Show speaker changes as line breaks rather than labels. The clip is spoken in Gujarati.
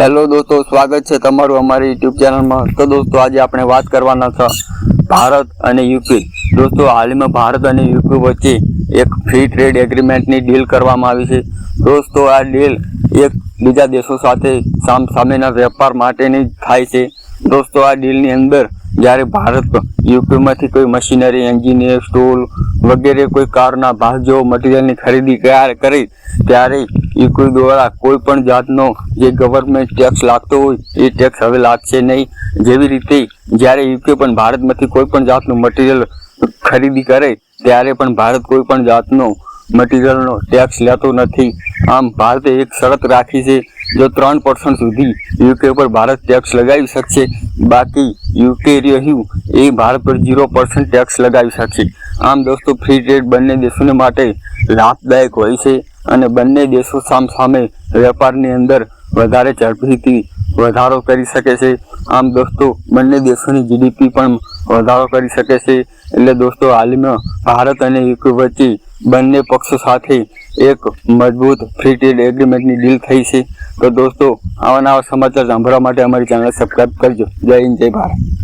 हेलो दोस्तों, स्वागत है तमारू हमारी यूट्यूब चैनल में। तो दोस्तों आज આપણે વાત કરવાના છે ભારત અને યુકે। दोस्तों हालમાં ભારત અને યુકે વચ્ચે એક ફ્રી ટ્રેડ એગ્રીમેન્ટની ડીલ કરવામાં આવી છે। दोस्तों આ ડીલ એક બીજા દેશો સાથે સામસામેના વેપાર માટેની થાય છે। दोस्तों આ ડીલની અંદર જ્યારે ભારત યુકેમાંથી કોઈ મશીનરી, એન્જિનિયર, ટૂલ વગેરે કોઈ કારના ભાગ જેવો મટીરિયલની ખરીદી કરે ત્યારે યુકે દ્વારા કોઈ પણ જાતનો જે ગવર્મેન્ટ ટેક્સ લાગતો હોય એ ટેક્સ હવે લાગશે નહીં। જેવી રીતે જ્યારે યુકે પણ ભારતમાંથી કોઈ પણ જાતનું મટીરિયલ ખરીદી કરે ત્યારે પણ ભારત કોઈ પણ જાતનો મટીરિયલનો ટેક્સ લેતો નથી। આમ ભારતે એક શરત રાખી છે, જો 3% સુધી યુકે પર ભારત ટેક્સ લગાવી શકશે, બાકી યુકે રહ્યું એ ભારત પર 0% ટેક્સ લગાવી શકશે। આમ દોસ્તો ફ્રી ટ્રેડ બંને દેશોને માટે લાભદાયક હોય છે અને બંને દેશો સામસામે વેપારની અંદર વધારે ઝડપથી વધારો કરી શકે છે। આમ દોસ્તો બંને દેશોની જીડીપી પણ વધારો કરી શકે છે। એટલે દોસ્તો હાલમાં ભારત અને યુકે વચ્ચે બંને પક્ષો સાથે એક મજબૂત ફ્રી ટ્રેડ એગ્રીમેન્ટની ડીલ થઈ છે। તો દોસ્તો આવા નવા સમાચાર સાંભળવા માટે અમારી ચેનલ સબસ્ક્રાઈબ કરજો। જય હિન્દ, જય ભારત।